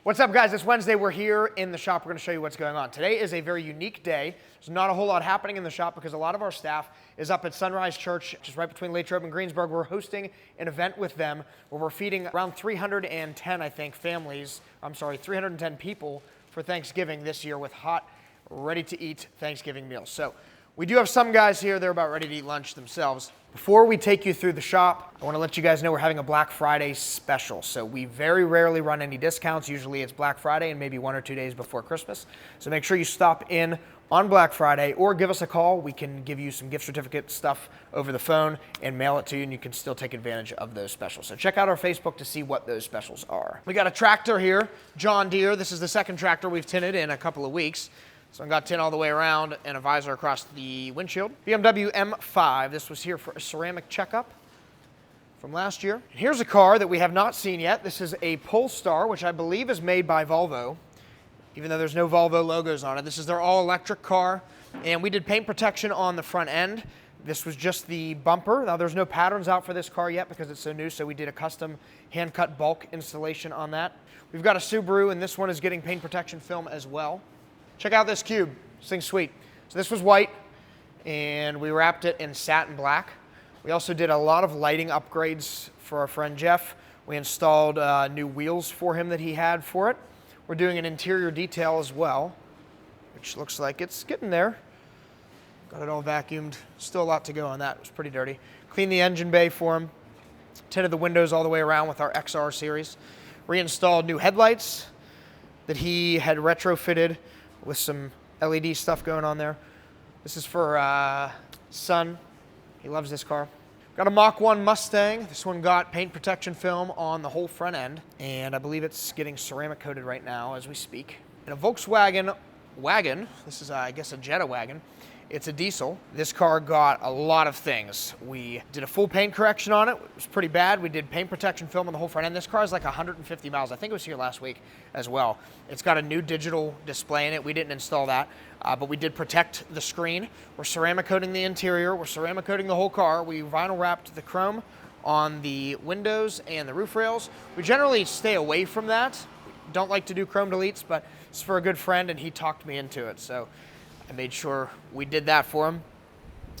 What's up, guys? It's Wednesday. We're here in the shop. We're going to show you what's going on. Today is a very unique day. There's not a whole lot happening in the shop because a lot of our staff is up at Sunrise Church, which is right between LATROBE and Greensburg. We're hosting an event with them where we're feeding around 310, I think, 310 people for Thanksgiving this year with hot, ready-to-eat Thanksgiving meals. So we do have some guys here. They're about ready to eat lunch themselves. Before we take you through the shop, I want to let you guys know we're having a Black Friday special. So we very rarely run any discounts. Usually it's Black Friday and maybe 1 or 2 days before Christmas. So make sure you stop in on Black Friday or give us a call. We can give you some gift certificate stuff over the phone and mail it to you, and you can still take advantage of those specials. So check out our Facebook to see what those specials are. We got a tractor here, John Deere. This is the second tractor we've tinted in a couple of weeks. So I got tint all the way around and a visor across the windshield. BMW M5, this was here for a ceramic checkup from last year. And here's a car that we have not seen yet. This is a Polestar, which I believe is made by Volvo, even though there's no Volvo logos on it. This is their all-electric car, and we did paint protection on the front end. This was just the bumper. Now there's no patterns out for this car yet because it's so new, so we did a custom hand-cut bulk installation on that. We've got a Subaru, and this one is getting paint protection film as well. Check out this cube. This thing's sweet. So this was white, and we wrapped it in satin black. We also did a lot of lighting upgrades for our friend Jeff. We installed new wheels for him that he had for it. We're doing an interior detail as well, which looks like it's getting there. Got it all vacuumed. Still a lot to go on that. It was pretty dirty. Cleaned the engine bay for him. Tinted the windows all the way around with our XR series. Reinstalled new headlights that he had retrofitted with some LED stuff going on there. This is for son. He loves this car. Got a Mach 1 Mustang. This one got paint protection film on the whole front end, and I believe it's getting ceramic coated right now as we speak. And a Volkswagen wagon. This is, I guess, a Jetta wagon. It's a diesel. This car got a lot of things. We did a full paint correction on it. It was pretty bad. We did paint protection film on the whole front end. This car is like 150 miles. I think it was here last week as well. It's got a new digital display in it. We didn't install that, but we did protect the screen. We're ceramic coating the interior. We're ceramic coating the whole car. We vinyl wrapped the chrome on the windows and the roof rails. We generally stay away from that. Don't like to do chrome deletes, but it's for a good friend, and he talked me into it. So I made sure we did that for him.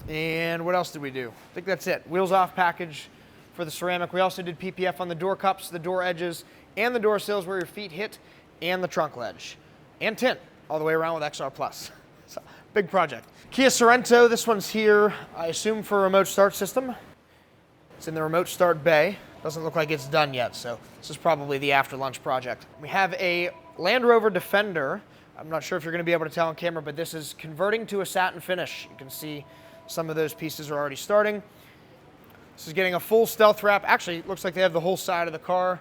And what else did we do? I think that's it. Wheels off package for the ceramic. We also did PPF on the door cups, the door edges, and the door sills where your feet hit, and the trunk ledge. And tint all the way around with XR Plus. So, big project. Kia Sorento, this one's here, I assume for a remote start system. It's in the remote start bay. Doesn't look like it's done yet, so this is probably the after lunch project. We have a Land Rover Defender. I'm not sure if you're going to be able to tell on camera, but this is converting to a satin finish. You can see some of those pieces are already starting. This is getting a full stealth wrap. Actually, it looks like they have the whole side of the car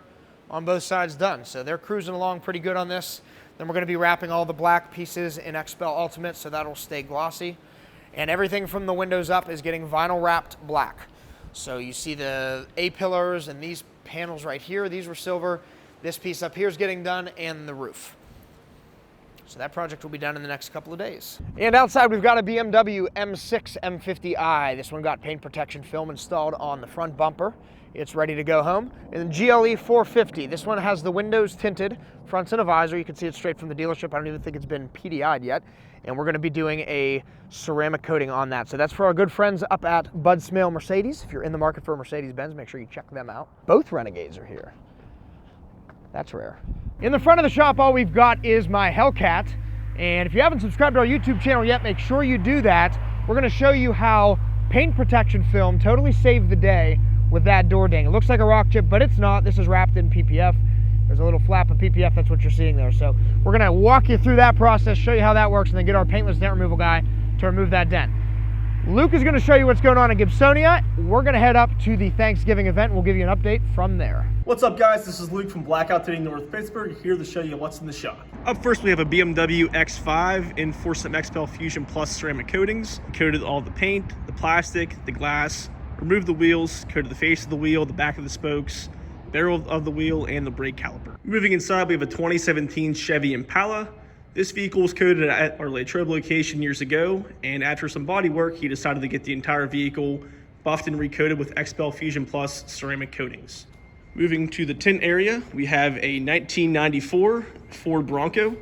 on both sides done. So they're cruising along pretty good on this. Then we're going to be wrapping all the black pieces in XPEL Ultimate, so that'll stay glossy. And everything from the windows up is getting vinyl wrapped black. So you see the A-pillars and these panels right here, these were silver. This piece up here is getting done, and the roof. So that project will be done in the next couple of days. And outside we've got a BMW M6 M50i. This one got paint protection film installed on the front bumper. It's ready to go home. And the GLE 450. This one has the windows tinted, fronts and a visor. You can see it straight from the dealership. I don't even think it's been PDI'd yet. And we're going to be doing a ceramic coating on that. So that's for our good friends up at Bud Smale Mercedes. If you're in the market for a Mercedes-Benz, make sure you check them out. Both Renegades are here. That's rare. In the front of the shop, all we've got is my Hellcat. And if you haven't subscribed to our YouTube channel yet, make sure you do that. We're gonna show you how paint protection film totally saved the day with that door ding. It looks like a rock chip, but it's not. This is wrapped in PPF. There's a little flap of PPF, that's what you're seeing there. So we're gonna walk you through that process, show you how that works, and then get our paintless dent removal guy to remove that dent. Luke is gonna show you what's going on in Gibsonia. We're gonna head up to the Thanksgiving event. We'll give you an update from there. What's up, guys? This is Luke from Blackout, North Pittsburgh, here to show you what's in the shop. Up first, we have a BMW X5 in for some XPEL Fusion Plus ceramic coatings. We coated all the paint, the plastic, the glass, removed the wheels, coated the face of the wheel, the back of the spokes, barrel of the wheel, and the brake caliper. Moving inside, we have a 2017 Chevy Impala. This vehicle was coated at our LATROBE location years ago, and after some body work, he decided to get the entire vehicle buffed and recoated with XPEL Fusion Plus ceramic coatings. Moving to the tint area, we have a 1994 Ford Bronco.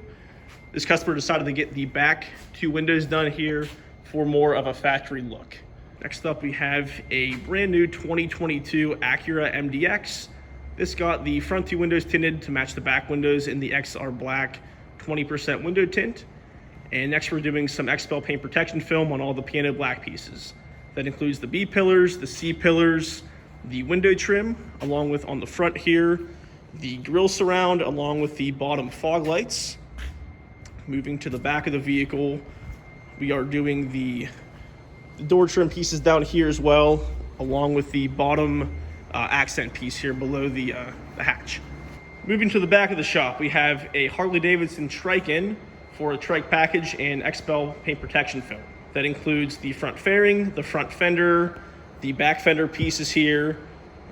This customer decided to get the back two windows done here for more of a factory look. Next up, we have a brand new 2022 Acura MDX. This got the front two windows tinted to match the back windows in the XR Black 20% window tint. And next we're doing some XPEL paint protection film on all the piano black pieces. That includes the B pillars, the C pillars, the window trim, along with on the front here, the grille surround, along with the bottom fog lights. Moving to the back of the vehicle, we are doing the door trim pieces down here as well, along with the bottom accent piece here below the hatch. Moving to the back of the shop, we have a Harley-Davidson trike-in for a trike package and XPEL paint protection film. That includes the front fairing, the front fender, the back fender pieces here,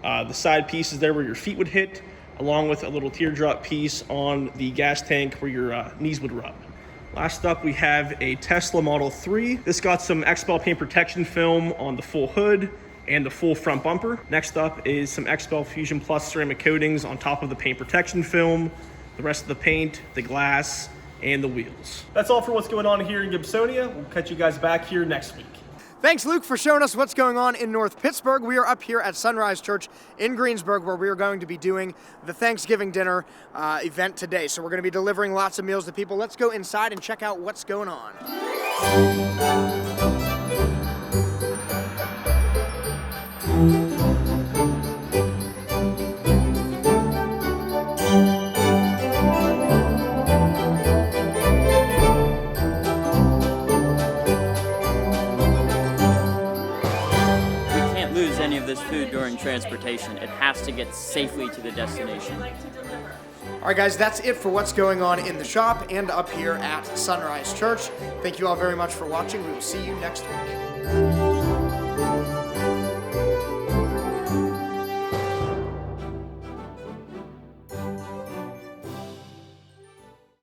the side pieces there where your feet would hit, along with a little teardrop piece on the gas tank where your knees would rub. Last up, we have a Tesla Model 3. This got some XPEL paint protection film on the full hood and the full front bumper. Next up is some XPEL Fusion Plus ceramic coatings on top of the paint protection film, the rest of the paint, the glass, and the wheels. That's all for what's going on here in Gibsonia. We'll catch you guys back here next week. Thanks, Luke, for showing us what's going on in North Pittsburgh. We are up here at Sunrise Church in Greensburg, where we are going to be doing the Thanksgiving dinner event today. So we're going to be delivering lots of meals to people. Let's go inside and check out what's going on. This food during transportation. It has to get safely to the destination. All right, guys, that's it for what's going on in the shop and up here at Sunrise Church. Thank you all very much for watching. We will see you next week.